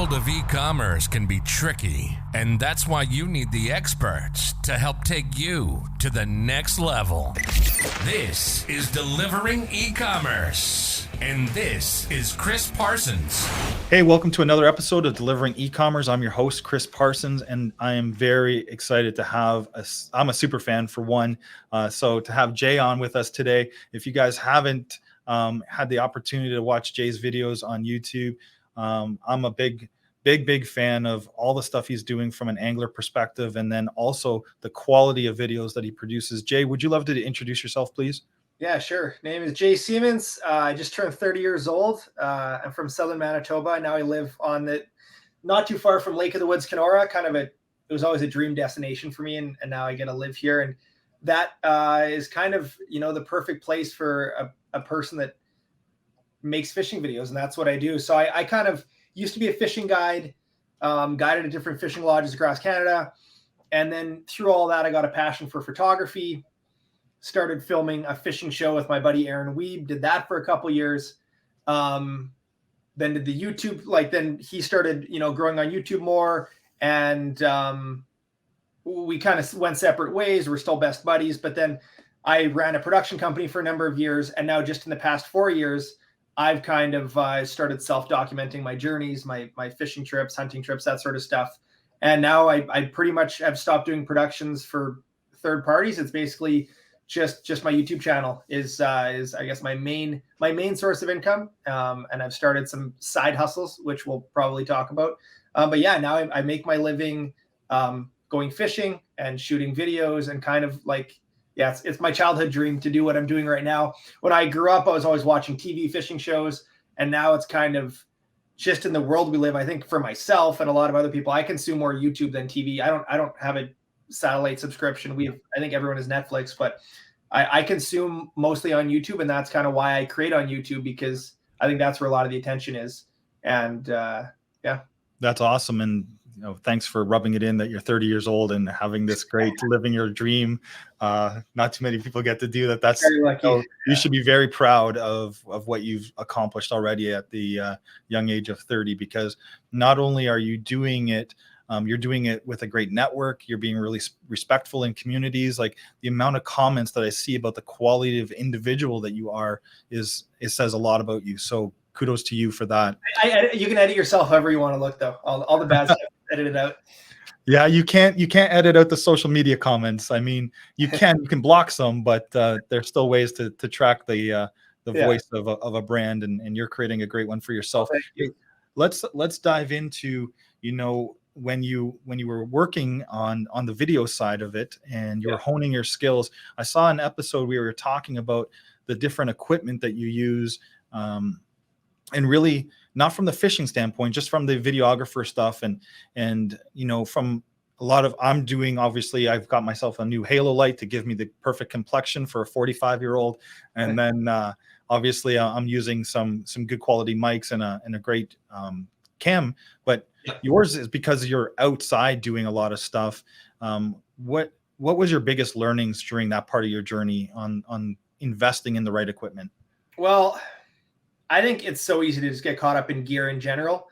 world of e-commerce can be tricky, and that's why you need the experts to help take you to the next level. This is Delivering E-commerce, and this is Chris Parsons. Hey, welcome to another episode of Delivering E-commerce. I'm your host, Chris Parsons, and I am very excited to have I'm a super fan for one. So to have Jay on with us today. If you guys haven't had the opportunity to watch Jay's videos on YouTube, I'm a big fan of all the stuff he's doing from an angler perspective, and then also the quality of videos that he produces. Jay, would you love to introduce yourself, please? Yeah, sure. Name is Jay Siemens. I just turned 30 years old. I'm from southern Manitoba. Now I live on not too far from Lake of the Woods, Kenora. It was always a dream destination for me, and now I get to live here. And that is kind of, the perfect place for a person that makes fishing videos, and that's what I do. So I kind of used to be a fishing guide, guided at different fishing lodges across Canada. And then through all that, I got a passion for photography, started filming a fishing show with my buddy Aaron Weeb, did that for a couple years. Then did the YouTube, then he started, growing on YouTube more. And we kind of went separate ways. We're still best buddies. But then I ran a production company for a number of years. And now just in the past 4 years, I've kind of started self-documenting my journeys, my fishing trips, hunting trips, that sort of stuff. And now I pretty much have stopped doing productions for third parties. It's basically just my YouTube channel is I guess my main source of income. And I've started some side hustles, which we'll probably talk about. But yeah, now I make my living going fishing and shooting videos, and kind of it's my childhood dream to do what I'm doing right now. When I grew up, I was always watching TV fishing shows, and now it's kind of just in the world we live. I think for myself and a lot of other people, I consume more YouTube than TV. I don't have a satellite subscription. I think everyone has Netflix, but I consume mostly on YouTube, and that's kind of why I create on YouTube, because I think that's where a lot of the attention is. And yeah. That's awesome. And thanks for rubbing it in that you're 30 years old and having this great living your dream. Not too many people get to do that. That's very lucky. You should be very proud of what you've accomplished already at the young age of 30, because not only are you doing it, you're doing it with a great network. You're being really respectful in communities. Like, the amount of comments that I see about the quality of individual that you are it says a lot about you. So kudos to you for that. You can edit yourself however you want to look, though. All the bad stuff, edit it out. Yeah, you can't edit out the social media comments. I mean, you can block some, but there's still ways to track the voice of a brand, and you're creating a great one for yourself. You. Let's dive into, when you were working on the video side of it, and you were honing your skills. I saw an episode we were talking about the different equipment that you use, and really not from the fishing standpoint, just from the videographer stuff, and from a lot of obviously I've got myself a new halo light to give me the perfect complexion for a 45-year-old, and then obviously I'm using some good quality mics and a great cam, but yours is because you're outside doing a lot of stuff. What was your biggest learnings during that part of your journey on investing in the right equipment? Well, I think it's so easy to just get caught up in gear in general.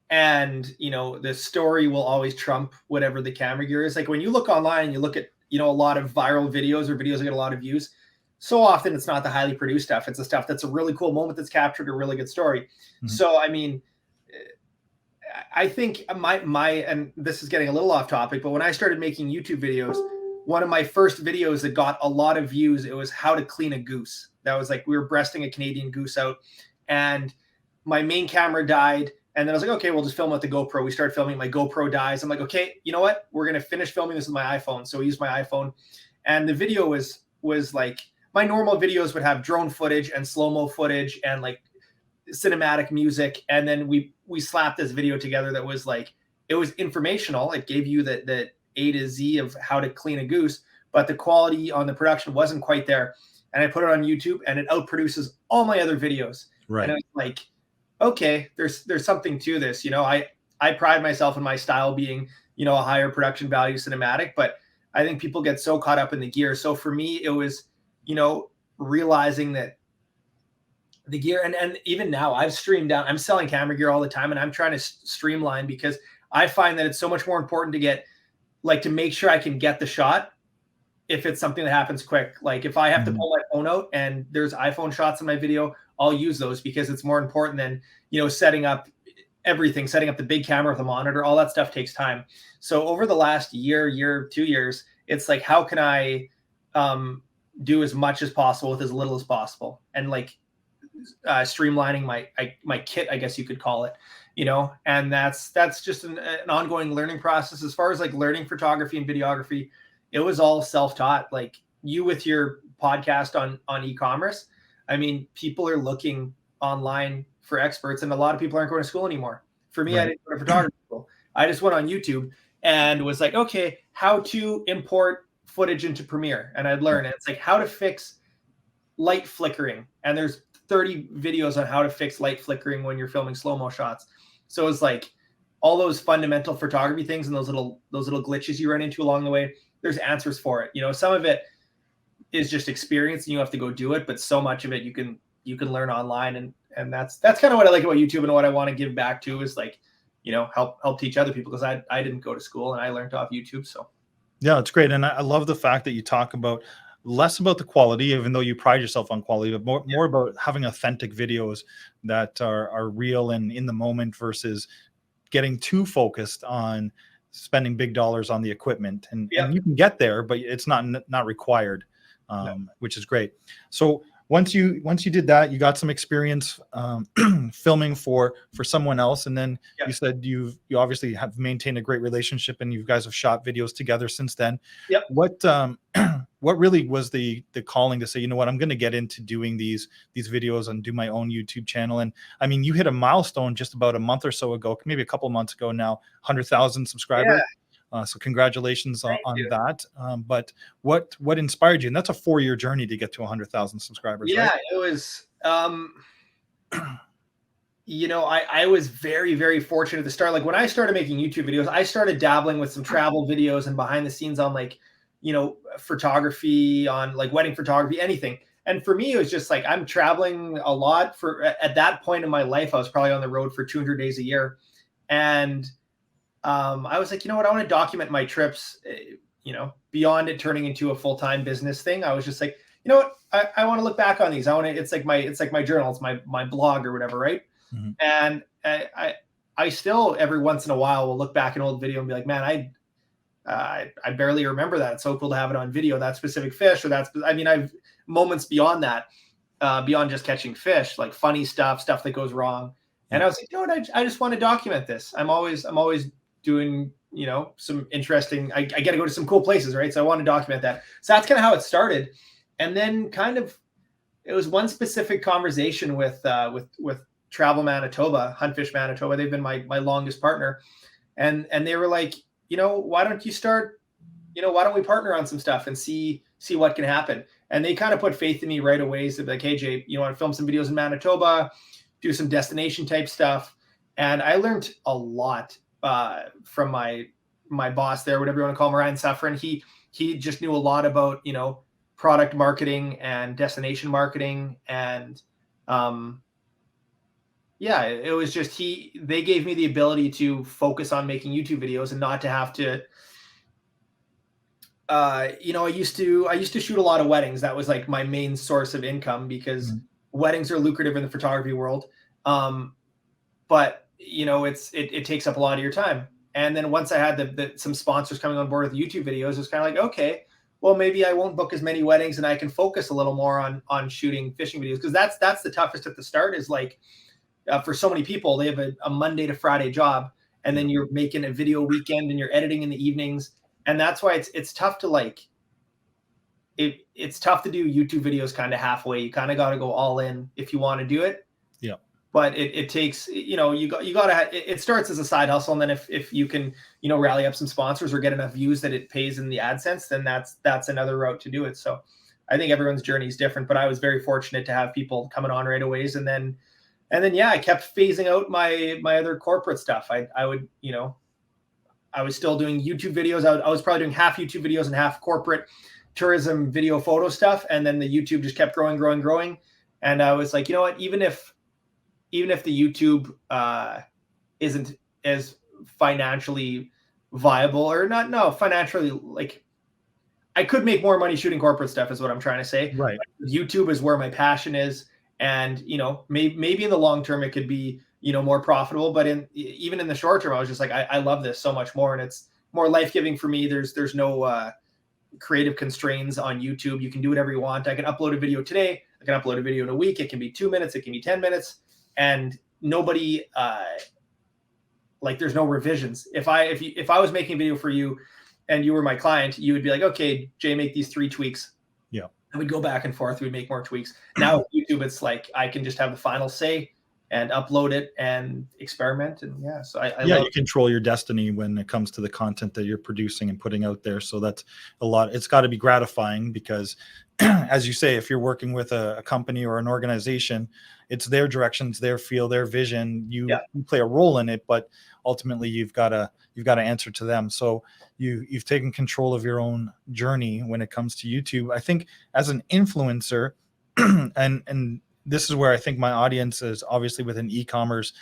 And, the story will always trump whatever the camera gear is. Like, when you look online and you look at, a lot of viral videos or videos that get a lot of views, so often it's not the highly produced stuff. It's the stuff that's a really cool moment that's captured a really good story. Mm-hmm. So, I mean, I think and this is getting a little off topic, but when I started making YouTube videos, one of my first videos that got a lot of views, it was how to clean a goose. That was we were breasting a Canadian goose out, and my main camera died. And then I was like, okay, we'll just film with the GoPro. We started filming, my GoPro dies. I'm like, okay, you know what? We're going to finish filming this with my iPhone. So we used my iPhone, and the video was like, my normal videos would have drone footage and slow-mo footage and cinematic music. And then we slapped this video together that was it was informational. It gave you the A to Z of how to clean a goose, but the quality on the production wasn't quite there. And I put it on YouTube, and it outproduces all my other videos. Right. And it was okay, there's something to this. I pride myself in my style being, a higher production value cinematic, but I think people get so caught up in the gear. So for me, it was, realizing that the gear. And even now I've streamed down, I'm selling camera gear all the time, and I'm trying to streamline, because I find that it's so much more important to get, like, to make sure I can get the shot if it's something that happens quick. Like if I have to pull my phone out and there's iPhone shots in my video, I'll use those, because it's more important than, setting up everything, setting up the big camera with the monitor. All that stuff takes time. So over the last year, 2 years, it's like, how can I do as much as possible with as little as possible? And like streamlining my kit, I guess you could call it, and that's just an ongoing learning process. As far as like learning photography and videography, it was all self-taught. Like you with your podcast on e-commerce, I mean, people are looking online for experts, and a lot of people aren't going to school anymore. For me, right. I didn't go to photography school. I just went on YouTube and was like, okay, how to import footage into Premiere. And I'd learn. And it's like how to fix light flickering. And there's 30 videos on how to fix light flickering when you're filming slow-mo shots. So it's like all those fundamental photography things and those little glitches you run into along the way, there's answers for it. Some of it is just experience and you have to go do it, but so much of it you can learn online. And that's kind of what I like about YouTube, and what I want to give back to is like, help teach other people, because I didn't go to school and I learned off YouTube. So yeah, it's great. And I love the fact that you talk about less about the quality, even though you pride yourself on quality, but more about having authentic videos that are real and in the moment, versus getting too focused on spending big dollars on the equipment. And you can get there, but it's not required, which is great. So once you did that, you got some experience filming for someone else, and then you said you obviously have maintained a great relationship, and you guys have shot videos together since then. What really was the calling to say, you know what, I'm going to get into doing these videos and do my own YouTube channel? And I mean, you hit a milestone just about a month or so ago, maybe a couple of months ago now, 100,000 subscribers. So congratulations on that. But what inspired you? And that's a 4-year journey to get to 100,000 subscribers. Yeah, right? It was, I was very, very fortunate to start. Like when I started making YouTube videos, I started dabbling with some travel videos and behind the scenes on like, photography, on like wedding photography, anything. And for me, it was just like, I'm traveling a lot. At that point in my life, I was probably on the road for 200 days a year. And I was like, you know what, I want to document my trips, beyond it turning into a full-time business thing. I was just like, you know what, I want to look back on these. It's like my journal, it's my blog or whatever. Right. Mm-hmm. And I still every once in a while will look back an old video and be like, man, I barely remember that. It's so cool to have it on video, that specific fish, or I've moments beyond that, beyond just catching fish, like funny stuff that goes wrong. And I was like, you know what, I just want to document this. I'm always doing, some interesting, I got to go to some cool places, right? So I want to document that. So that's kind of how it started. And then it was one specific conversation with Travel Manitoba, Huntfish Manitoba. They've been my longest partner. And they were like, why don't you start, why don't we partner on some stuff and see what can happen? And they kind of put faith in me right away. So like, hey, Jay, you want to film some videos in Manitoba, do some destination type stuff. And I learned a lot from my boss there, whatever you want to call him, Ryan Suffren. He just knew a lot about, product marketing and destination marketing. And it was just, they gave me the ability to focus on making YouTube videos and not to have to, I used to shoot a lot of weddings. That was like my main source of income, because weddings are lucrative in the photography world. But it takes up a lot of your time. And then once I had some sponsors coming on board with YouTube videos, it was kind of like, okay, well, maybe I won't book as many weddings and I can focus a little more on shooting fishing videos. Because that's the toughest at the start, is like, for so many people, they have a Monday to Friday job, and then you're making a video weekend and you're editing in the evenings. And that's why it's tough to it's tough to do YouTube videos kind of halfway. You kind of got to go all in if you want to do it. Yeah. But it takes, it starts as a side hustle. And then if you can, rally up some sponsors or get enough views that it pays in the AdSense, then that's another route to do it. So I think everyone's journey is different, but I was very fortunate to have people coming on right away. And then, I kept phasing out my other corporate stuff. I would, I was still doing YouTube videos. I was probably doing half YouTube videos and half corporate tourism video photo stuff. And then the YouTube just kept growing. And I was like, you know what, even if the YouTube isn't as financially viable, or not, no, financially, like, I could make more money shooting corporate stuff is what I'm trying to say. Right. YouTube is where my passion is. And, you know, maybe in the long term, it could be, you know, more profitable, but even in the short term, I was just like, I love this so much more. And it's more life-giving for me. There's no creative constraints on YouTube. You can do whatever you want. I can upload a video today. I can upload a video in a week. It can be 2 minutes. It can be 10 minutes. And nobody, like, there's no revisions. If I was making a video for you and you were my client, you would be like, okay, Jay, make these 3 tweaks. Yeah. And we'd go back and forth. We'd make more tweaks. Now with YouTube, it's like, I can just have the final say and upload it and experiment. And yeah, so I you control your destiny when it comes to the content that you're producing and putting out there. So that's a lot. It's got to be gratifying because as you say, if you're working with a company or an organization, it's their directions, their feel, their vision. You play a role in it, but ultimately you've got to answer to them. So you've taken control of your own journey when it comes to YouTube. I think as an influencer, and this is where I think my audience is, obviously with an e-commerce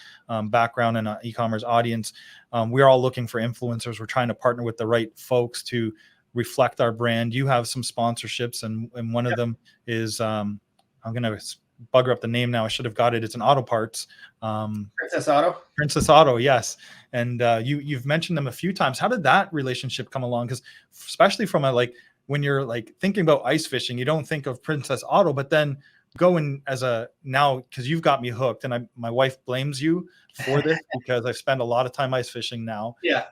background and an e-commerce audience. We're all looking for influencers. We're trying to partner with the right folks to reflect our brand. You have some sponsorships, and one of them is I'm going to bugger up the name now. I should have got it. It's an auto parts. Princess Otto. Princess Otto, yes. And you've mentioned them a few times. How did that relationship come along? Because especially from when you're like thinking about ice fishing, you don't think of Princess Otto, but then going because you've got me hooked, and my wife blames you for this because I spend a lot of time ice fishing now. Yeah.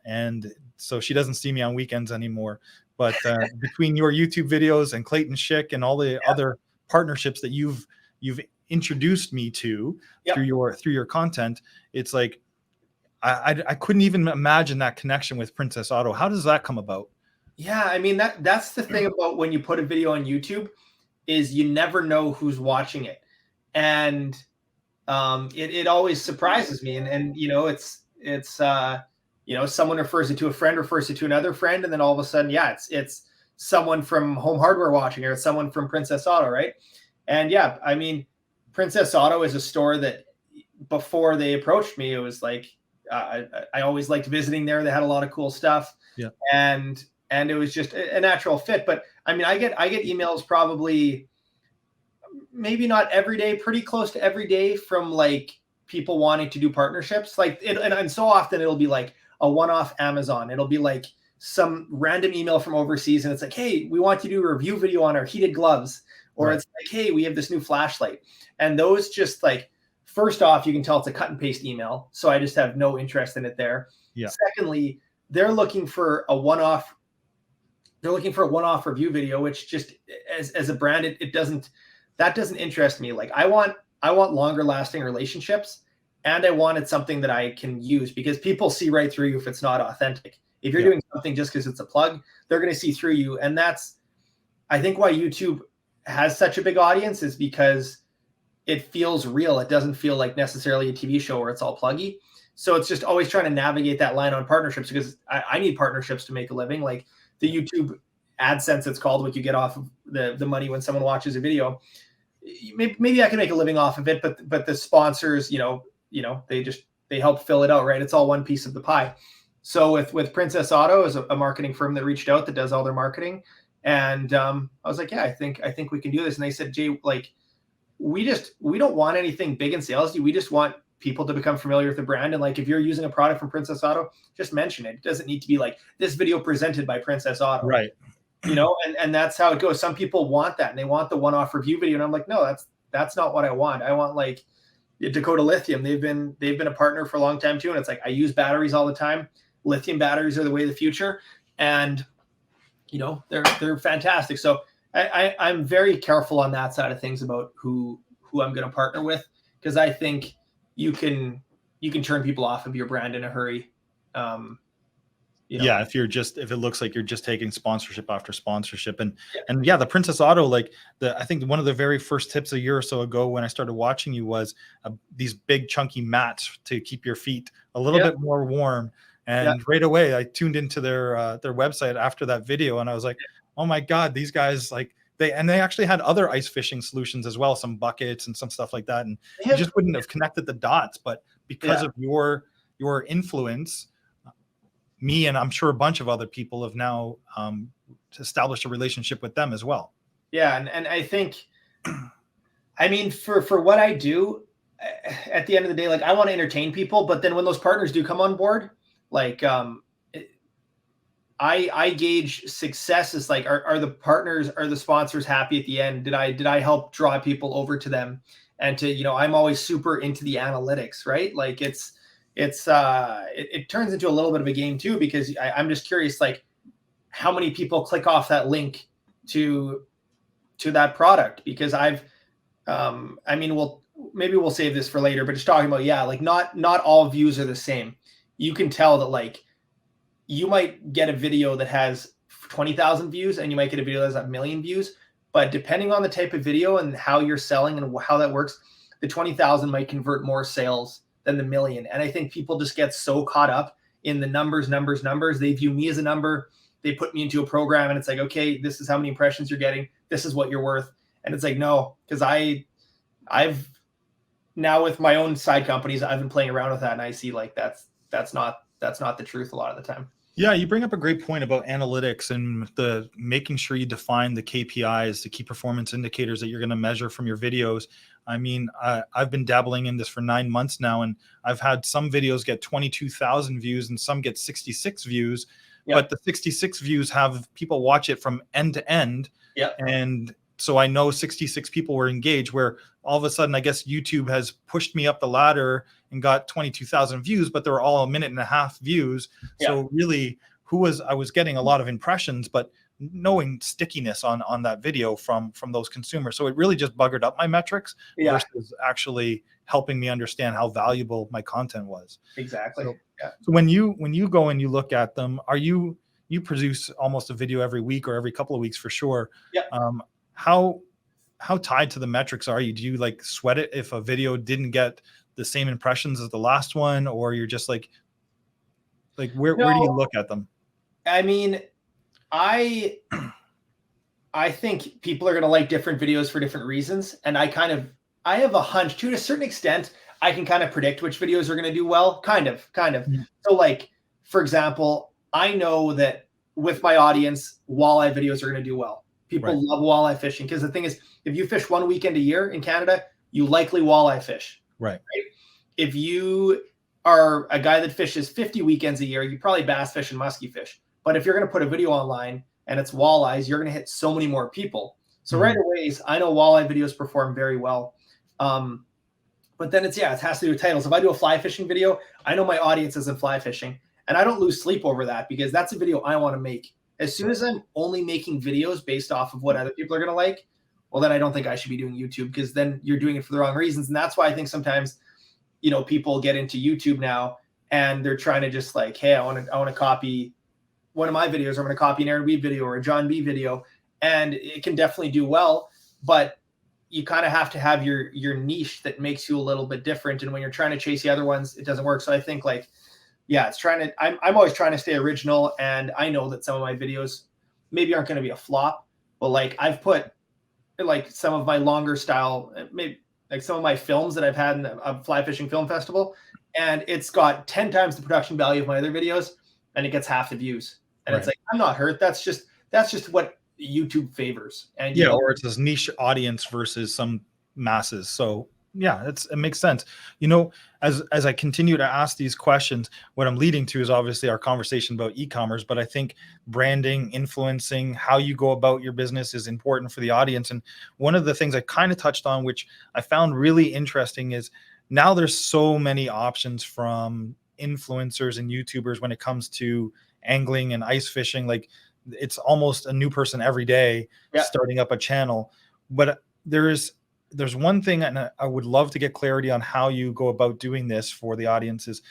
And so she doesn't see me on weekends anymore. But between your YouTube videos and Clayton Schick and all the other partnerships that you've introduced me to through your content, it's like I couldn't even imagine that connection with Princess Otto. How does that come about? Yeah, I mean, that's the thing about when you put a video on YouTube, is you never know who's watching it. And it always surprises me. And you know, it's you know, someone refers it to a friend, refers it to another friend, and then all of a sudden, it's someone from Home Hardware watching, or someone from Princess Auto, right? And yeah, I mean, Princess Auto is a store that before they approached me, it was like I always liked visiting there. They had a lot of cool stuff. Yeah. And it was just a natural fit. But I mean, I get emails probably maybe not every day, pretty close to every day, from like people wanting to do partnerships. Like and so often it'll be like a one-off Amazon. It'll be like some random email from overseas, and it's like, hey, we want you to do a review video on our heated gloves. Or it's like, hey, we have this new flashlight. And those just like, first off, you can tell it's a cut and paste email. So I just have no interest in it there. Yeah. Secondly, they're looking for a one-off. They're looking for a one-off review video, which just as a brand, that doesn't interest me. Like I want longer lasting relationships, and I wanted something that I can use, because people see right through you if it's not authentic. If you're doing something just because it's a plug, they're going to see through you. And that's, I think, why YouTube has such a big audience, is because it feels real. It doesn't feel like necessarily a TV show where it's all pluggy. So it's just always trying to navigate that line on partnerships, because I need partnerships to make a living. Like the YouTube AdSense, it's called, what you get off of the money when someone watches a video. Maybe I can make a living off of it, but the sponsors, you know, they help fill it out, right? It's all one piece of the pie. So with Princess Auto is a marketing firm that reached out that does all their marketing. And I was like, yeah, I think we can do this. And they said, Jay, like, we don't want anything big and salesy. We just want people to become familiar with the brand. And like, if you're using a product from Princess Auto, just mention it. It doesn't need to be like this video presented by Princess Auto. Right. You know, and that's how it goes. Some people want that, and they want the one-off review video. And I'm like, no, that's not what I want. I want like Dakota Lithium. They've been a partner for a long time too. And it's like, I use batteries all the time. Lithium batteries are the way of the future. And you know, they're fantastic. So I'm very careful on that side of things about who I'm going to partner with, because I think you can turn people off of your brand in a hurry. You know? Yeah, if it looks like you're just taking sponsorship after sponsorship, and the Princess Auto, like I think one of the very first tips a year or so ago when I started watching you was these big chunky mats to keep your feet a little bit more warm. And right away, I tuned into their website after that video, and I was like, "Oh my God, these guys, like, they actually had other ice fishing solutions as well, some buckets and some stuff like that. And you just wouldn't have connected the dots. But because of your influence, me and I'm sure a bunch of other people have now established a relationship with them as well. Yeah, and I think, I mean, for what I do, at the end of the day, like I want to entertain people, but then when those partners do come on board, like I gauge success as like, are the partners, are the sponsors happy at the end? Did I help draw people over to them? And to, you know, I'm always super into the analytics, right? Like it turns into a little bit of a game too, because I'm just curious, like how many people click off that link to that product, because I mean, maybe we'll save this for later, but just talking about, yeah, like not all views are the same. You can tell that like you might get a video that has 20,000 views and you might get a video that has 1 million views, but depending on the type of video and how you're selling and how that works, the 20,000 might convert more sales than the 1 million. And I think people just get so caught up in the numbers. They view me as a number. They put me into a program and it's like, okay, this is how many impressions you're getting. This is what you're worth. And it's like, no, because I've now with my own side companies, I've been playing around with that. And I see like, that's not the truth a lot of the time. Yeah, you bring up a great point about analytics and the making sure you define the KPIs, the key performance indicators that you're going to measure from your videos. I mean, I've been dabbling in this for 9 months now, and I've had some videos get 22,000 views and some get 66 views. Yeah. But the 66 views have people watch it from end to end. Yeah. And so I know 66 people were engaged, where all of a sudden, I guess YouTube has pushed me up the ladder and got 22,000 views, but they were all 1.5 minute views. Yeah. So really I was getting a lot of impressions, but knowing stickiness on that video from those consumers. So it really just buggered up my metrics versus actually helping me understand how valuable my content was. Exactly. So when you go and you look at them, you produce almost a video every week or every couple of weeks for sure. Yeah. How tied to the metrics are you? Do you like sweat it if a video didn't get the same impressions as the last one, or you're just like where do you look at them? I mean, I think people are going to like different videos for different reasons. And I have a hunch to a certain extent. I can kind of predict which videos are going to do well. Kind of. Mm-hmm. So like, for example, I know that with my audience, walleye videos are going to do well. People love walleye fishing, because the thing is, if you fish 1 weekend a year in Canada, you likely walleye fish. Right? If you are a guy that fishes 50 weekends a year, you probably bass fish and muskie fish. But if you're going to put a video online and it's walleyes, you're going to hit so many more people. So right away, I know walleye videos perform very well. But then it has to do with titles. If I do a fly fishing video, I know my audience isn't fly fishing, and I don't lose sleep over that, because that's a video I want to make. As soon as I'm only making videos based off of what other people are going to like, well, then I don't think I should be doing YouTube, because then you're doing it for the wrong reasons. And that's why I think sometimes, you know, people get into YouTube now and they're trying to just like, hey, I want to copy one of my videos. I'm going to copy an Aaron B video or a John B video, and it can definitely do well, but you kind of have to have your niche that makes you a little bit different. And when you're trying to chase the other ones, it doesn't work. So I think like, I'm always trying to stay original. And I know that some of my videos maybe aren't going to be a flop, but like I've put like some of my longer style, maybe like some of my films that I've had in a fly fishing film festival, and it's got 10 times the production value of my other videos, and it gets half the views. And It's like, I'm not hurt. That's just what YouTube favors. And or it's this niche audience versus some masses. So yeah, it makes sense. You know, as I continue to ask these questions, what I'm leading to is obviously our conversation about e-commerce, but I think branding, influencing, how you go about your business is important for the audience. And one of the things I kind of touched on, which I found really interesting, is now there's so many options from influencers and YouTubers when it comes to angling and ice fishing. Like, it's almost a new person every day starting up a channel. But there's one thing, and I would love to get clarity on how you go about doing this for the audiences.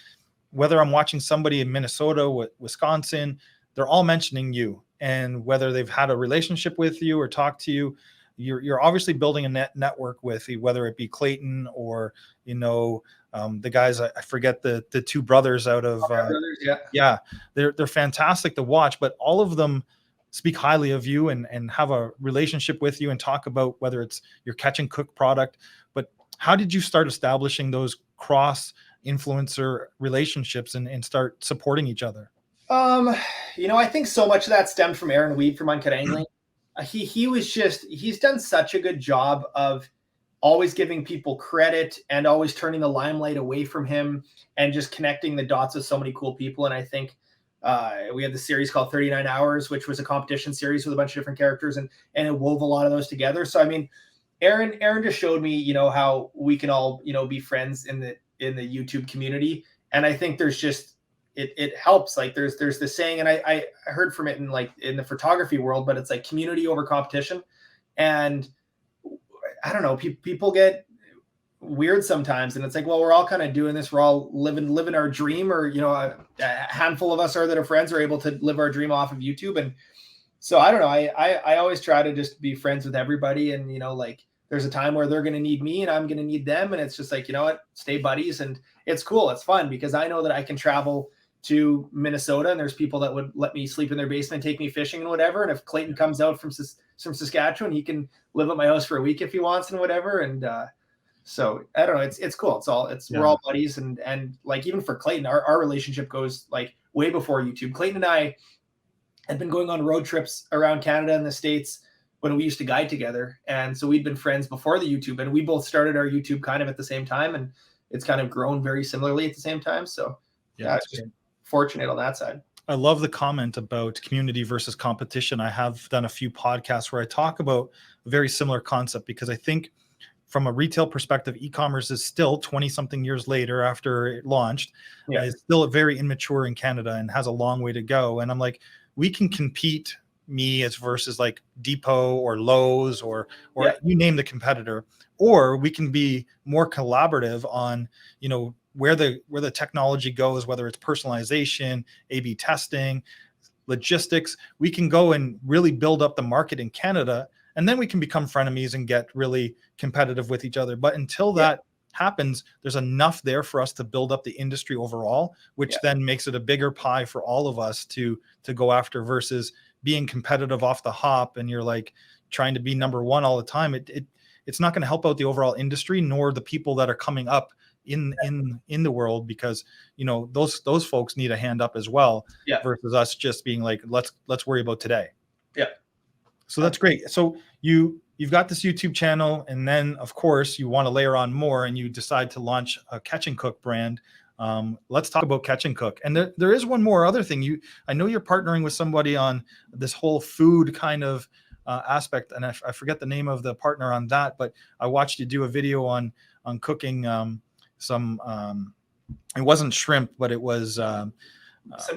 Whether I'm watching somebody in Minnesota, Wisconsin, they're all mentioning you, and whether they've had a relationship with you or talked to you, you're obviously building a network with you, whether it be Clayton or, you know, the guys, I forget the two brothers out of, they're fantastic to watch, but all of them speak highly of you and have a relationship with you and talk about whether it's your Catch and Cook product. But how did you start establishing those cross influencer relationships and start supporting each other? I think so much of that stemmed from Aaron Weed from Uncut Angling. He's done such a good job of always giving people credit and always turning the limelight away from him and just connecting the dots with so many cool people. And I think we had the series called 39 Hours, which was a competition series with a bunch of different characters, and it wove a lot of those together. So, I mean, Aaron just showed me, how we can all, be friends in the YouTube community. And I think there's just, it helps. Like there's this saying, and I heard from it in the photography world, but it's like community over competition. And I don't know, people get weird sometimes, and it's like, well, we're all kind of doing this. We're all living our dream, or, a handful of us that are friends are able to live our dream off of YouTube. And so I don't know. I always try to just be friends with everybody. And, there's a time where they're going to need me and I'm going to need them. And it's just like, stay buddies. And it's cool. It's fun because I know that I can travel to Minnesota and there's people that would let me sleep in their basement, take me fishing and whatever. And if Clayton comes out from Saskatchewan, he can live at my house for a week if he wants and whatever. And so I don't know. It's cool. We're all buddies. And like, even for Clayton, our relationship goes like way before YouTube. Clayton and I had been going on road trips around Canada and the States when we used to guide together. And so we'd been friends before the YouTube, and we both started our YouTube kind of at the same time, and it's kind of grown very similarly at the same time. So yeah, it's just fortunate on that side. I love the comment about community versus competition. I have done a few podcasts where I talk about a very similar concept, because I think from a retail perspective, e-commerce is still 20 something years later after it launched. It's still very immature in Canada and has a long way to go. And I'm like, we can compete me as versus like Depot or Lowe's or you name the competitor, or we can be more collaborative on, where the technology goes, whether it's personalization, A/B testing, logistics. We can go and really build up the market in Canada, and then we can become frenemies and get really competitive with each other. But until that happens, there's enough there for us to build up the industry overall, which then makes it a bigger pie for all of us to go after, versus being competitive off the hop and you're like trying to be number one all the time. It's not going to help out the overall industry nor the people that are coming up in the world, because those folks need a hand up as well, versus us just being like, let's worry about today. So that's great. So you've got this YouTube channel, and then of course you want to layer on more, and you decide to launch a Catch and Cook brand. Let's talk about Catch and Cook. And there is one more other thing. I know you're partnering with somebody on this whole food kind of aspect, and I forget the name of the partner on that, but I watched you do a video on cooking some. It wasn't shrimp, but it was some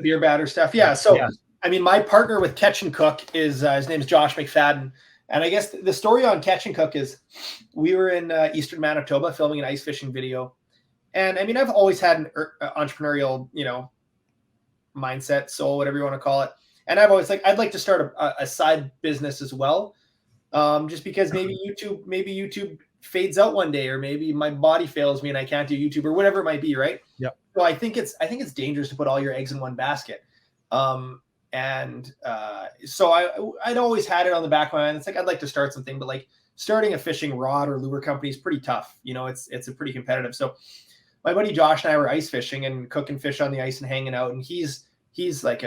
beer batter stuff. Yeah. So I mean, my partner with Catch and Cook is his name is Josh McFaddin. And I guess the story on Catch and Cook is we were in eastern Manitoba filming an ice fishing video. And I mean, I've always had an entrepreneurial, mindset, soul, whatever you want to call it. And I've always I'd like to start a side business as well. Just because maybe YouTube fades out one day, or maybe my body fails me and I can't do YouTube, or whatever it might be. Right. Yep. So I think it's dangerous to put all your eggs in one basket. So I'd always had it on the back of my mind. It's like, I'd like to start something, but like starting a fishing rod or lure company is pretty tough. It's a pretty competitive. So my buddy Josh and I were ice fishing and cooking fish on the ice and hanging out. And he's like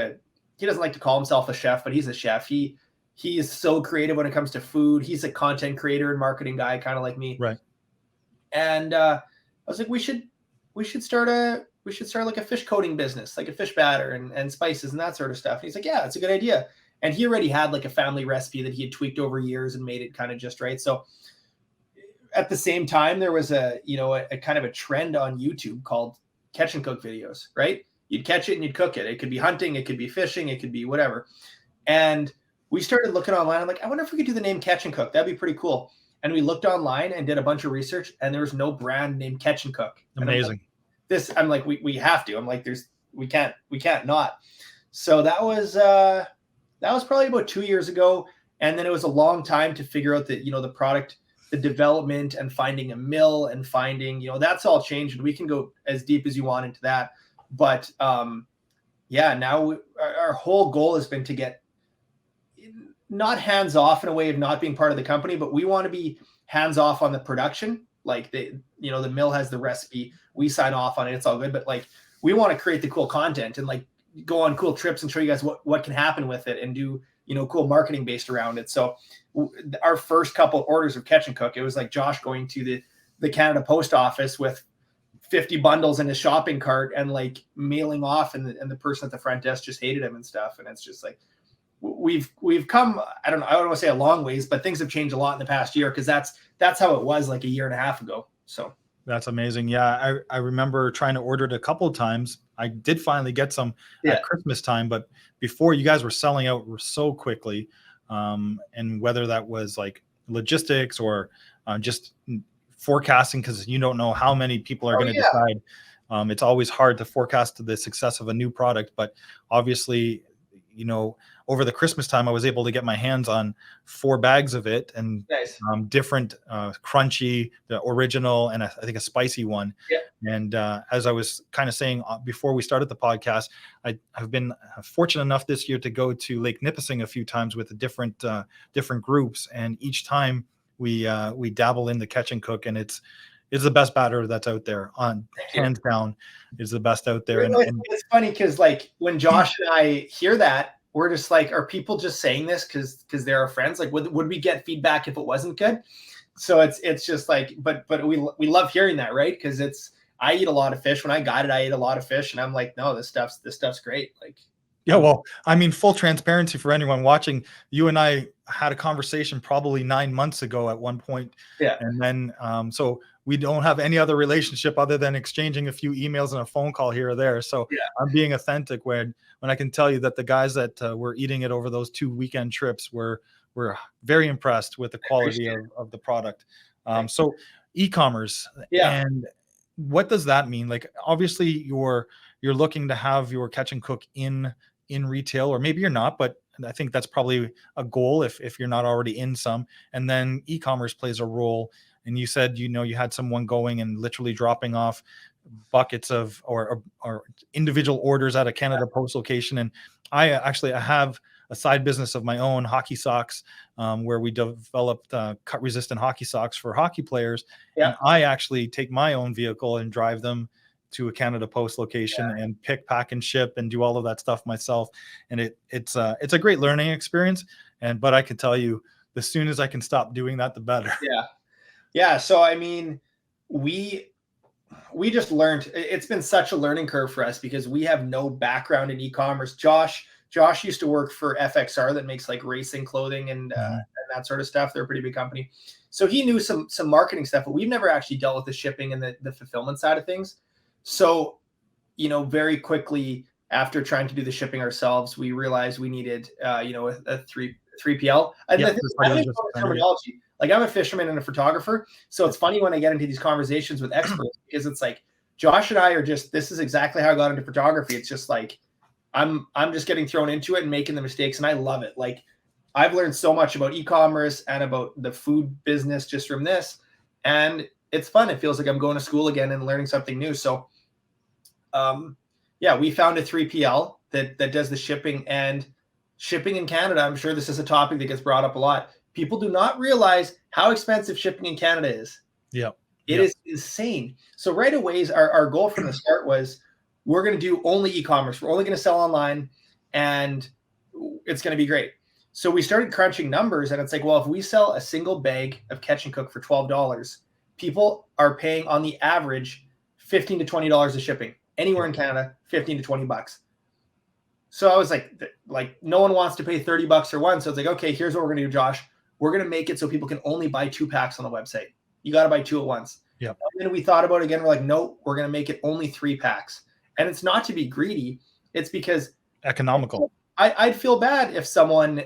he doesn't like to call himself a chef, but he's a chef. He is so creative when it comes to food. He's a content creator and marketing guy, kind of like me. Right. And I was like, we should start like a fish coating business, like a fish batter and spices and that sort of stuff. And he's like, yeah, it's a good idea. And he already had like a family recipe that he had tweaked over years and made it kind of just right. So at the same time, there was a kind of a trend on YouTube called Catch and Cook videos, right? You'd catch it and you'd cook it. It could be hunting, it could be fishing, it could be whatever. And we started looking online. I'm like, I wonder if we could do the name Catch and Cook. That'd be pretty cool. And we looked online and did a bunch of research, and there was no brand named Catch and Cook. Amazing. I'm like, we have to. I'm like, we can't not. So that was probably about 2 years ago. And then it was a long time to figure out the product, the development, and finding a mill and finding, that's all changed. We can go as deep as you want into that. But now our whole goal has been to get not hands off in a way of not being part of the company, but we want to be hands off on the production. Like the mill has the recipe, we sign off on it, it's all good. But like we want to create the cool content and like go on cool trips and show you guys what can happen with it and do, cool marketing based around it. So our first couple orders of Catch and Cook, it was like Josh going to the Canada Post Office with 50 bundles in his shopping cart and like mailing off, and the person at the front desk just hated him and stuff. And it's just like, we've come, I don't want to say a long ways, but things have changed a lot in the past year, because that's how it was like a year and a half ago. So that's amazing. Yeah, I remember trying to order it a couple of times. I did finally get some at Christmas time, but before, you guys were selling out so quickly. And whether that was like logistics or just forecasting, because you don't know how many people are going to decide. It's always hard to forecast the success of a new product, but obviously, over the Christmas time, I was able to get my hands on 4 bags of it, and nice. Different crunchy, the original, and I think a spicy one. Yeah. And as I was kind of saying before we started the podcast, I've been fortunate enough this year to go to Lake Nipissing a few times with the different groups, and each time we dabble in the Catch and Cook, and it's the best batter that's out there. Hands down, is the best out there. And it's funny because like when Josh and I hear that, we're just like, are people just saying this because they're our friends? Like, would we get feedback if it wasn't good? So it's just like, but we love hearing that, right? Because I eat a lot of fish. When I got it, I ate a lot of fish, and I'm like, no, this stuff's great. Like, yeah, well, I mean, full transparency for anyone watching, you and I had a conversation probably 9 months ago at one point. Yeah. And then, so we don't have any other relationship other than exchanging a few emails and a phone call here or there. So I'm being authentic when I can tell you that the guys that were eating it over those 2 weekend trips were very impressed with the quality of the product. So e-commerce, and what does that mean? Like, obviously you're looking to have your Catch and Cook in retail, or maybe you're not, but I think that's probably a goal if you're not already in some. And then e-commerce plays a role. And you said, you had someone going and literally dropping off buckets of or individual orders at a Canada Post location. And I have a side business of my own, hockey socks, where we developed cut resistant hockey socks for hockey players. Yeah. And I actually take my own vehicle and drive them to a Canada Post location and pick, pack, and ship and do all of that stuff myself. And it's a great learning experience. But I can tell you, the soon as I can stop doing that, the better. Yeah. So, I mean, we just learned, it's been such a learning curve for us because we have no background in e-commerce. Josh used to work for FXR that makes like racing clothing and that sort of stuff. They're a pretty big company. So he knew some marketing stuff, but we've never actually dealt with the shipping and the fulfillment side of things. So, very quickly after trying to do the shipping ourselves, we realized we needed, a 3PL. And I think terminology. Like, I'm a fisherman and a photographer. So it's funny when I get into these conversations with experts, because it's like, Josh and I are just, this is exactly how I got into photography. It's just like, I'm just getting thrown into it and making the mistakes. And I love it. Like, I've learned so much about e-commerce and about the food business just from this. And it's fun. It feels like I'm going to school again and learning something new. So, we found a 3PL that does the shipping in Canada. I'm sure this is a topic that gets brought up a lot. People do not realize how expensive shipping in Canada is. Yeah. It is insane. So right away, our goal from the start was, we're going to do only e-commerce. We're only going to sell online, and it's going to be great. So we started crunching numbers, and it's like, well, if we sell a single bag of Catch and Cook for $12, people are paying on the average $15 to $20 of shipping. Anywhere in Canada, $15 to $20. So I was like, no one wants to pay $30 or one. So it's like, okay, here's what we're going to do, Josh. We're going to make it so people can only buy 2 packs on the website. You got to buy 2 at once. Yeah. And then we thought about it again. We're like, no, we're going to make it only 3 packs. And it's not to be greedy. It's because economical. I'd feel bad if someone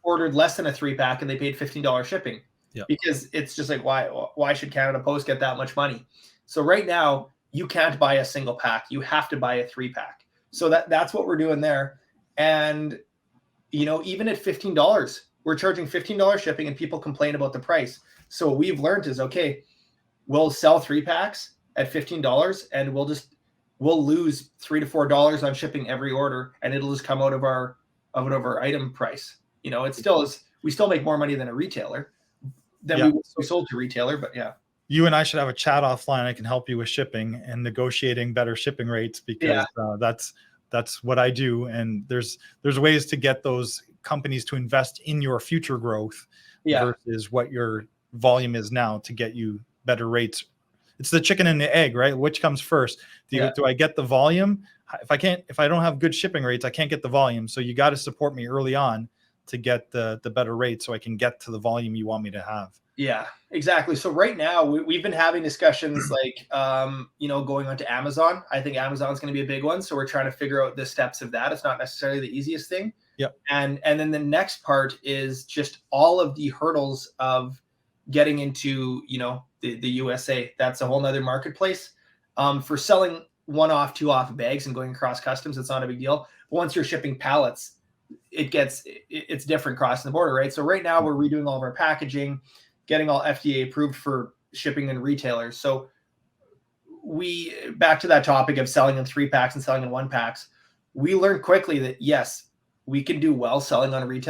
ordered less than a 3-pack and they paid $15 shipping. Yeah. Because it's just like, why should Canada Post get that much money? So right now, you can't buy a single pack. You have to buy a 3-pack. So that's what we're doing there. And, even at $15, we're charging $15 shipping, and people complain about the price. So what we've learned is, okay, we'll sell 3 packs at $15, and we'll lose $3 to $4 on shipping every order, and it'll just come out of our item price. You know, it still is. We still make more money than a retailer than we sold to retailer. But yeah, you and I should have a chat offline. I can help you with shipping and negotiating better shipping rates, because that's what I do. And there's ways to get those companies to invest in your future growth versus what your volume is now to get you better rates. It's the chicken and the egg, right? Which comes first? Do I get the volume? If I don't have good shipping rates, I can't get the volume. So you got to support me early on to get the better rate, so I can get to the volume you want me to have. Yeah, exactly. So right now we've been having discussions like, going onto Amazon. I think Amazon's going to be a big one. So we're trying to figure out the steps of that. It's not necessarily the easiest thing. Yep. And then the next part is just all of the hurdles of getting into, the USA. That's a whole nother marketplace. For selling one-off, two-off bags and going across customs, it's not a big deal. But once you're shipping pallets, it's different crossing the border, right? So right now we're redoing all of our packaging, getting all FDA approved for shipping and retailers. So back to that topic of selling in 3-packs and selling in 1-packs, we learned quickly that yes, we can do well selling on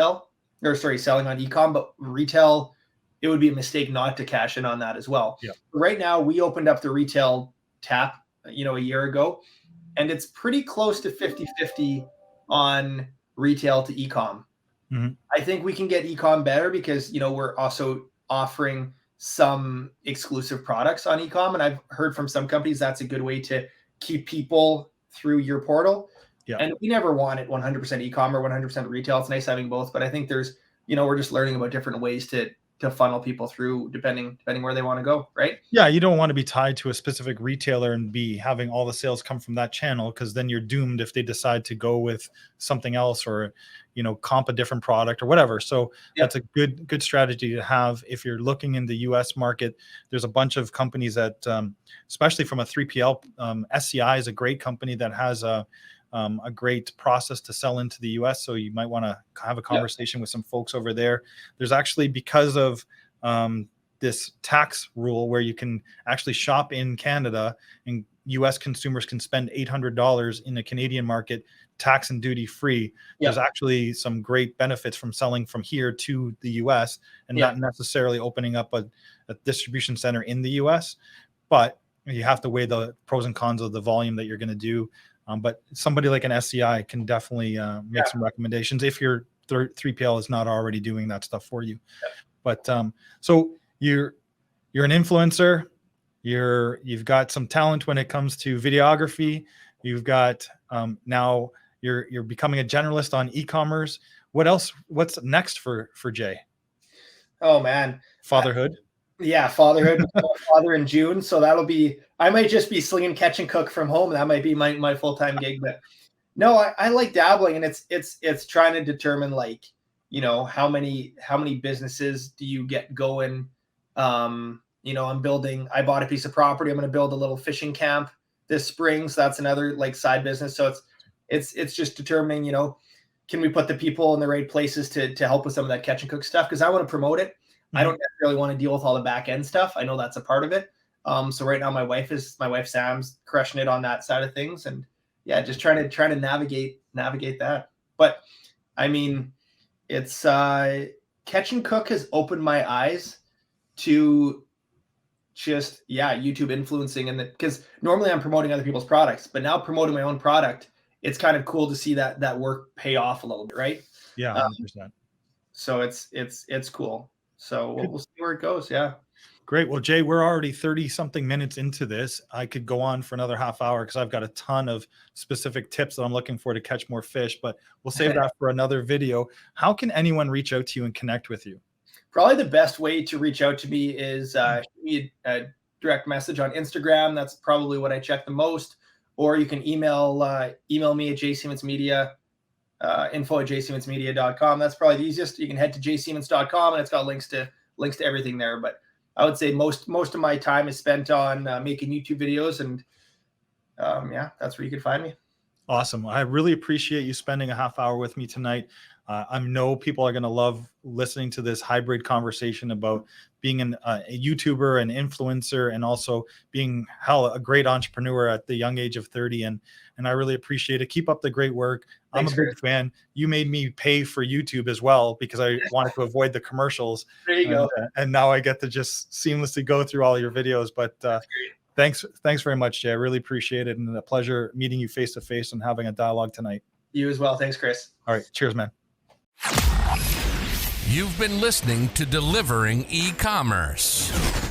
selling on e-com, but retail, it would be a mistake not to cash in on that as well. Yeah. Right now we opened up the retail tap, a year ago, and it's pretty close to 50-50 on retail to e-com. Mm-hmm. I think we can get e-com better because, we're also offering some exclusive products on e-com. And I've heard from some companies that's a good way to keep people through your portal. Yeah. And we never want it 100% e-com or 100% retail. It's nice having both, but I think there's, we're just learning about different ways to funnel people through depending where they want to go, right? Yeah, you don't want to be tied to a specific retailer and be having all the sales come from that channel, because then you're doomed if they decide to go with something else or, comp a different product or whatever. So that's a good strategy to have if you're looking in the US market. There's a bunch of companies that, especially from a 3PL, SCI is a great company that has a great process to sell into the US. So you might want to have a conversation with some folks over there. There's actually, because of this tax rule where you can actually shop in Canada and US consumers can spend $800 in the Canadian market, tax and duty free. There's actually some great benefits from selling from here to the US and not necessarily opening up a distribution center in the US, but you have to weigh the pros and cons of the volume that you're going to do. But somebody like an SCI can definitely make some recommendations if your 3PL is not already doing that stuff for you. But so you're an influencer. You've got some talent when it comes to videography. You've got now you're becoming a generalist on e-commerce. What else? What's next for Jay? Oh man, fatherhood. Fatherhood. Father in June, so I might just be slinging catch and cook from home. That might be my full-time gig. But no, I like dabbling, and it's trying to determine how many businesses do you get going. I bought a piece of property. I'm going to build a little fishing camp this spring, so that's another side business. So it's just determining, can we put the people in the right places to help with some of that catch and cook stuff, because I want to promote it. I don't necessarily want to deal with all the back end stuff. I know that's a part of it. So right now my wife Sam's crushing it on that side of things, and just trying to navigate that. But I mean, it's catch and cook has opened my eyes to just YouTube influencing, and because normally I'm promoting other people's products, but now promoting my own product, it's kind of cool to see that work pay off a little bit, right? Yeah, 100%. So it's cool. So we'll see where it goes. Yeah. Great. Well, Jay, we're already 30 something minutes into this. I could go on for another half hour because I've got a ton of specific tips that I'm looking for to catch more fish, but we'll save that for another video. How can anyone reach out to you and connect with you? Probably the best way to reach out to me is shoot me a direct message on Instagram. That's probably what I check the most. Or you can email me at jsiemensmedia, info@jsiemensmedia.com. That's probably the easiest. You can head to jsiemens.com and it's got links to everything there. But I would say most of my time is spent on making YouTube videos, and that's where you can find me. Awesome. I really appreciate you spending a half hour with me tonight. I know people are going to love listening to this hybrid conversation about being a YouTuber, an influencer, and also being a great entrepreneur at the young age of 30, and and I really appreciate it. Keep up the great work. Thanks, I'm a big fan. You made me pay for YouTube as well because I wanted to avoid the commercials. There you go. And now I get to just seamlessly go through all your videos. But thanks very much, Jay. I really appreciate it, and a pleasure meeting you face to face and having a dialogue tonight. You as well. Thanks, Chris. All right. Cheers, man. You've been listening to Delivering E-commerce.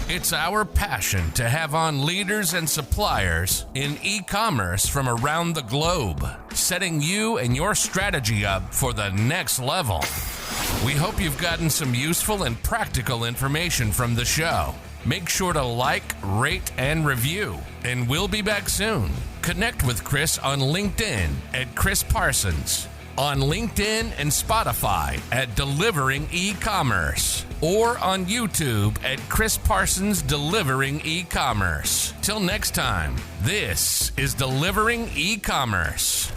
It's our passion to have on leaders and suppliers in e-commerce from around the globe, setting you and your strategy up for the next level. We hope you've gotten some useful and practical information from the show. Make sure to like, rate, and review, and we'll be back soon. Connect with Chris on LinkedIn at Chris Parsons, on LinkedIn and Spotify at Delivering E-commerce, or on YouTube at Chris Parsons Delivering E-commerce. Till next time, this is Delivering E-commerce.